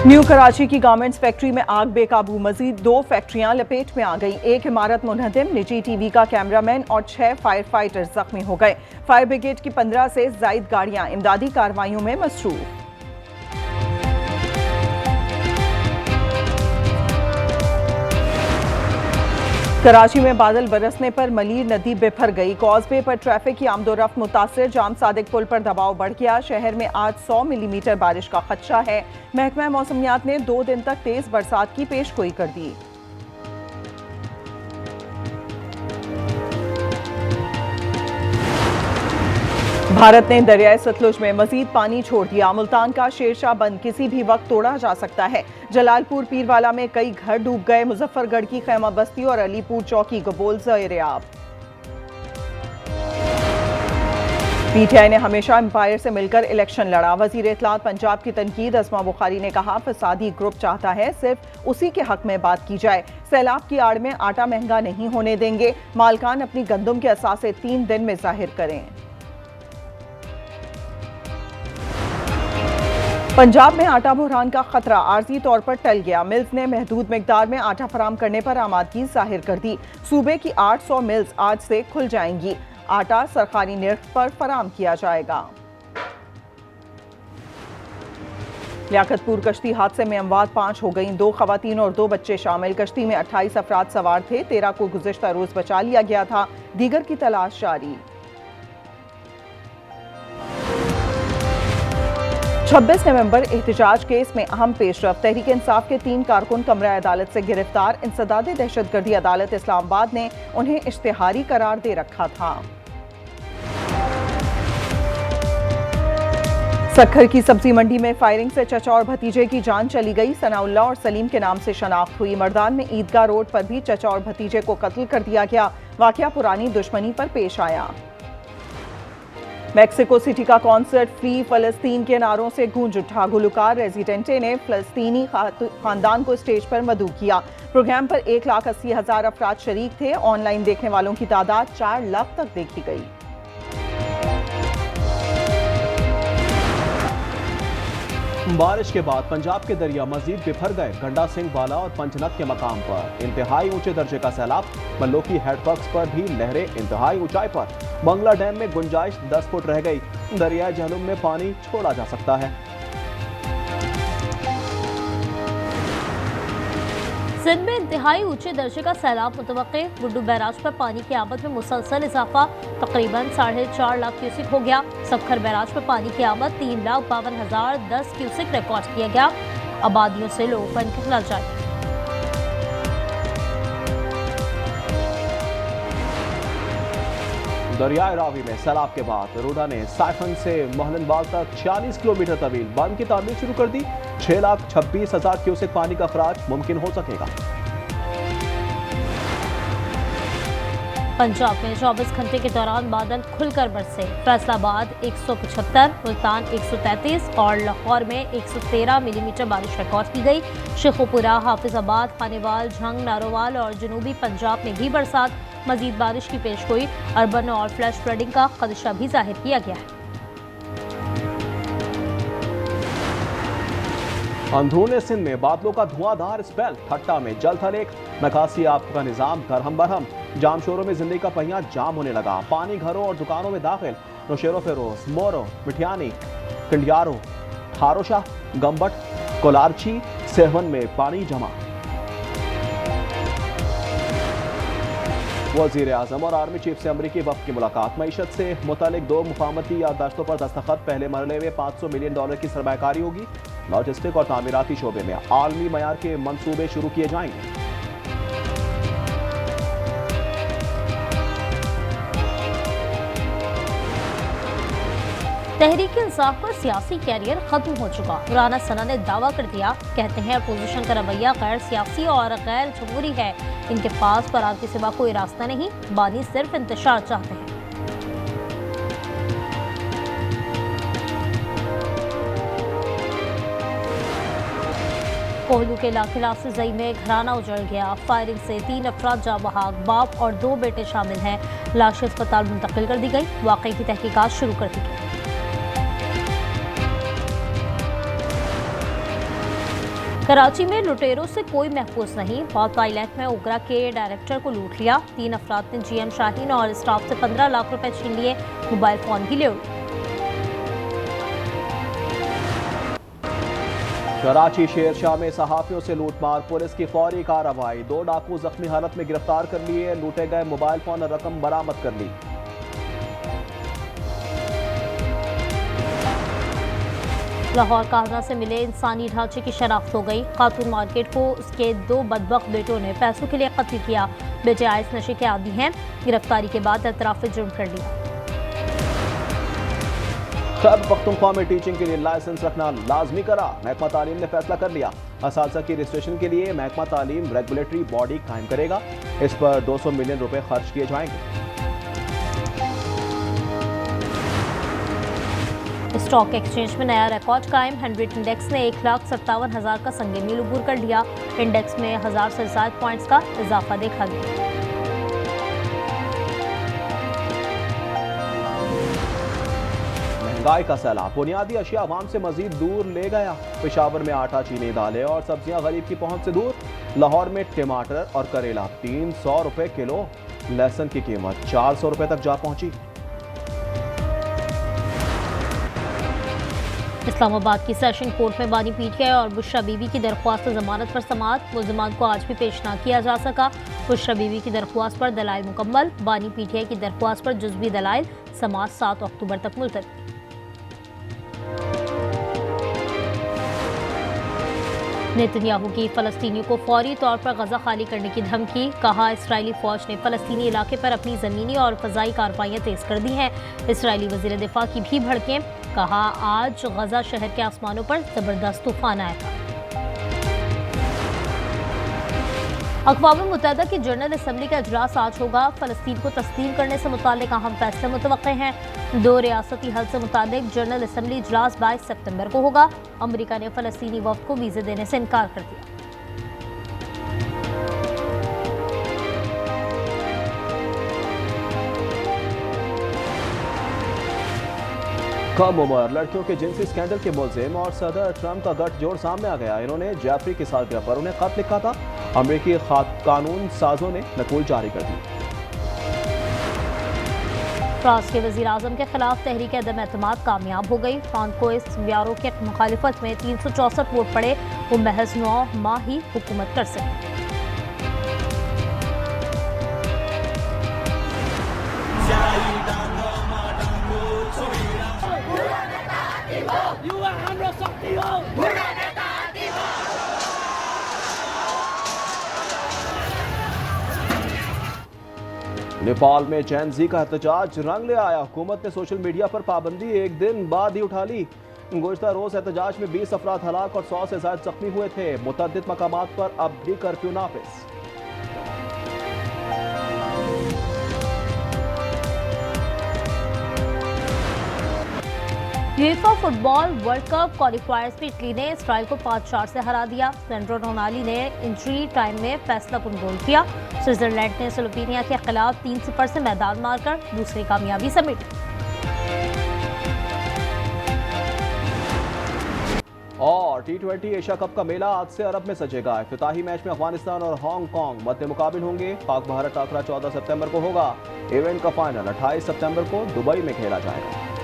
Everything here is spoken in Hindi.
न्यू कराची की गारमेंट्स फैक्ट्री में आग बेकाबू, मजीद 2 फैक्ट्रियां लपेट में आ गईं। एक इमारत मुनहदम, निजी टीवी का कैमरामैन और 6 फायर फाइटर्स जख्मी हो गए। फायर ब्रिगेड की 15 से जायद गाड़ियां इमदादी कार्रवाइयों में मसरूफ। कराची में बादल बरसने पर मलीर नदी बिफर गई। कॉजवे पर ट्रैफिक की आमदोरफ्त मुतासिर, जाम सादिक पुल पर दबाव बढ़ गया। शहर में आज 100 मिलीमीटर बारिश का खदशा है। महकमा मौसमियात ने 2 दिन तक तेज बरसात की पेशगोई कर दी। भारत ने दरियाए सतलुज में मजीद पानी छोड़ दिया। मुल्तान का शेरशाह बंद किसी भी वक्त तोड़ा जा सकता है। जलालपुर पीरवाला में कई घर डूब गए। मुजफ्फरगढ़ की खैमा बस्ती और अलीपुर चौकी गबोल ज़ेर-ए-आब। पीटीआई ने हमेशा एम्पायर से मिलकर इलेक्शन लड़ा। वजीर इत्तलात पंजाब की तनकीद, अस्मा बुखारी ने कहा फसादी ग्रुप चाहता है सिर्फ उसी के हक में बात की जाए। सैलाब की आड़ में आटा महंगा नहीं होने देंगे। मालकान अपनी गंदम के असासे 3 दिन में जाहिर करें। पंजाब में आटा बुहरान का खतरा आर्जी तौर पर टल गया। मिल्स ने महदूद मिकदार में आटा फराम करने पर आमादगी जाहिर कर दी। सूबे की 800 मिल्स आज से खुल जाएंगी। आटा सरकारी निर्ख पर फराम किया जाएगा। लियाकतपुर कश्ती हादसे में अमवात 5 हो गईं। 2 खवातीन और 2 बच्चे शामिल। कश्ती में 28 अफराद सवार थे। 13 को गुज़िश्ता रोज बचा लिया गया था। दीगर की तलाश जारी। 26 नवंबर एहतजाज केस में अहम पेशरफ। तहरीक इंसाफ के 3 कारकुन कमरा अदालत से गिरफ्तार। इंसदाद दहशतगर्दी अदालत इस्लामाबाद ने उन्हें इश्तिहारी करार दे रखा था। सक्खर की सब्जी मंडी में फायरिंग से चचा और भतीजे की जान चली गई। सनाउल्लाह और सलीम के नाम से शनाख्त हुई। मर्दान में ईदगाह रोड पर भी चचा और भतीजे को कत्ल कर दिया गया। वाकया पुरानी दुश्मनी पर पेश आया। मैक्सिको सिटी का कॉन्सर्ट फ्री फलस्तीन के नारों से गूंज उठा। गुलकार रेजिडेंटे ने फलस्तीनी खानदान को स्टेज पर मदऊ किया। प्रोग्राम पर 1,80,000 अफराद शरीक थे। ऑनलाइन देखने वालों की तादाद 4 लाख तक देखी गई। बारिश के बाद पंजाब के दरिया मजीद बिफर गए। गंडा सिंह वाला और पंचनद के मकाम पर इंतहाई ऊंचे दर्जे का सैलाब। मल्लोकी हेडवर्क्स पर भी लहरें इंतहाई ऊंचाई पर। बंगला डैम में गुंजाइश 10 फुट रह गई। दरिया झेलम में पानी छोड़ा जा सकता है। सिंध में इंतहाई ऊंचे दर्जे का सैलाब मुतवक्के। गुड्डू बैराज पर पानी की आमद में मुसलसल इजाफा। तकरीबन 4.5 लाख क्यूसिक हो गया। सक्खर बैराज पर पानी की आमद 3,52,010 क्यूसिक रिकॉर्ड किया गया। आबादियों से लोगों को इनकलाल जारी। दरियाए रावी में सैलाब के बाद रोडा ने साइफन से मोहनबाग तक 46 किलोमीटर तवील बांध की तामीर शुरू कर दी। 6,26,000 क्यूसेक पानी का अखराज मुमकिन हो सकेगा। पंजाब में 24 घंटे के दौरान बादल खुलकर बरसे। फैसलाबाद 175, मुल्तान 133 और लाहौर में 113 मिलीमीटर बारिश रिकॉर्ड की गई। शेखोपुरा, हाफिजाबाद, खानेवाल, झंग, नारोवाल और जनूबी पंजाब में भी बरसात। मजीद बारिश की पेशगोई, अर्बन और फ्लैश फ्लडिंग का खदशा भी जाहिर किया गया है। अंदरूनी सिंध में बादलों का धुआंधार स्पेल। ठट्टा में जल था लेक। नकासी आप का निजाम दरहम बरहम। जाम शोरों में जिंदगी का पहिया जाम होने लगा। पानी घरों और दुकानों में दाखिल। नौशेरो फेरोज, मोरो, मिठियानी, कंडियारो, थारोशाह, गम्बट, कोलारची, सेहवन में पानी जमा। वजीर आजम और आर्मी चीफ से अमरीकी वफ्द की मुलाकात। मईशत से मुतालिक 2 मुफाहमती याददाश्तों पर दस्तखत। पहले मरहले में $500 मिलियन की सरमायाकारी होगी। लॉजिस्टिक और तामीराती शोबे में आलमी मयार के मंसूबे शुरू किए जाएंगे। तहरीक इंसाफ का सियासी कैरियर खत्म हो चुका। राना सना ने दावा कर दिया। कहते हैं अपोजिशन का रवैया गैर सियासी और गैर जमहूरी है। इनके पास फरार के सिवा कोई रास्ता नहीं। बानी सिर्फ इंतशार चाहते हैं। कोहलू के लाखिला से जई में घराना उजड़ गया। फायरिंग से 3 अफराद जाँ बहाक, बाप और 2 बेटे शामिल हैं। लाशें अस्पताल मुंतकिल कर दी गई। वाकई की तहकीकात शुरू कर दी गई। कराची में लुटेरों से कोई महफूज नहीं। हॉट आइलैंड में ओगरा के डायरेक्टर को लूट लिया। 3 अफराद ने GM शाहीन और स्टाफ से 15 लाख रुपए छीन लिए। मोबाइल फोन भी ले उड़े। कराची शेरशाह में सहाफियों से लूटमार, पुलिस की फौरी कार्रवाई। 2 डाकू जख्मी हालत में गिरफ्तार कर लिए। लूटे गए मोबाइल फोन और रकम बरामद कर ली। लाहौर काजा से मिले इंसानी ढांचे की शनाख्त हो गई। खातून मार्केट को उसके 2 बदबख्त बेटों ने पैसों के लिए कत्ल किया। बेटे आइस नशे के आदी हैं। गिरफ्तारी के बाद एतराफ़ जुर्म कर लिया। खैबर पख्तूनख्वा में टीचिंग के लिए लाइसेंस रखना लाजमी करा। महकमा तालीम ने फैसला कर लिया। असातिज़ा की रजिस्ट्रेशन के लिए महकमा तालीम रेगुलेटरी बॉडी कायम करेगा। इस पर 200 मिलियन रुपए खर्च किए जाएंगे। स्टॉक एक्सचेंज में नया रिकॉर्ड कायम। 100 इंडेक्स ने 1,57,000 का संगे मील अबूर कर लिया। इंडेक्स में 1000 से ज़ायद पॉइंट्स का इजाफा देखा गया। महंगाई का सैलाब बुनियादी अशिया आवाम से मजीद दूर ले गया। पेशावर में आटा, चीनी, दालें और सब्जियां गरीब की पहुंच से दूर। लाहौर में टमाटर और करेला 300 रुपए किलो। लहसुन की कीमत 400 रुपए तक जा पहुंची। इस्लामाबाद की सेशन कोर्ट में बानी पीटीआई और बुशरा बीबी की दरख्वास्त जमानत पर समाअत। मुल्ज़िमान को आज भी पेश ना किया जा सका। बुशरा बीबी की दरख्वास्त पर दलाइल मुकम्मल। बानी पीटीआई की दरख्वास्त पर जुज़वी दलाइल। समाअत 7 अक्टूबर तक मुलतवी। नेतन्याहू की फ़लस्तीनियों को फौरी तौर पर गजा खाली करने की धमकी। कहा, इसराइली फ़ौज ने फ़लस्तीनी इलाके पर अपनी ज़मीनी और फ़ज़ाई कार्रवाइयाँ तेज़ कर दी हैं। इसराइली वज़ीर दिफ़ा की भी भड़कें। कहा, आज गजा शहर के आसमानों पर ज़बरदस्त तूफ़ान आया था। अक़वाम मुत्तहिदा की जनरल असम्बली का इजलास आज होगा। फ़लस्तीन को तस्लीम करने से मुताल्लिक़ अहम फैसले मुतवक्के हैं। 2 रियासती हल से मुताल्लिक़ जनरल असम्बली इजलास 22 सितंबर को होगा। अमरीका ने फ़लस्तीनी वफ़द को वीज़े देने से इनकार कर दिया। कम उम्र लड़कियों के जिनसी स्कैंडल के मुल्जिम और सदर ट्रंप का गठजोड़ सामने आ गया। इन्होंने जेफरी की सालगिरह पर उन्हें खत लिखा था। अमेरिकी कानून साजों ने नकूल जारी कर दी। फ्रांस के वज़ीर आज़म के खिलाफ तहरीक अदम एतमाद कामयाब हो गई। फ्रांस को इस ब्यारो के मुखालिफत में 364 वोट पड़े। वो महज 9 माह ही हुकूमत कर सके। नेपाल में जैन जी का एहतजाज रंग ले आया। हुकूमत ने सोशल मीडिया पर पाबंदी एक दिन बाद ही उठा ली। गुज़श्ता रोज एहतजाज में 20 अफराद हलाक और 100 से ज़ायद जख्मी हुए थे। मुतअद्दिद मकामात पर अब भी कर्फ्यू नाफिज। UEFA football world cup qualifiers में इटली ने इसराइल को 5-4 से हरा दिया। सेंड्रो रोनाली ने इंजरी टाइम में फैसलाकुन गोल किया। स्विट्जरलैंड ने स्लोवेनिया के खिलाफ 3-0 से मैदान मारकर दूसरी कामयाबी समेटी। और T20 एशिया कप का मेला आज से अरब में सजेगा। इफ्तिताही मैच में अफगानिस्तान और हांगकांग मद्दे मुकाबिल होंगे। पाक भारत टाकरा 14 सितंबर को होगा। इवेंट का फाइनल 28 सितंबर को दुबई में खेला जाएगा।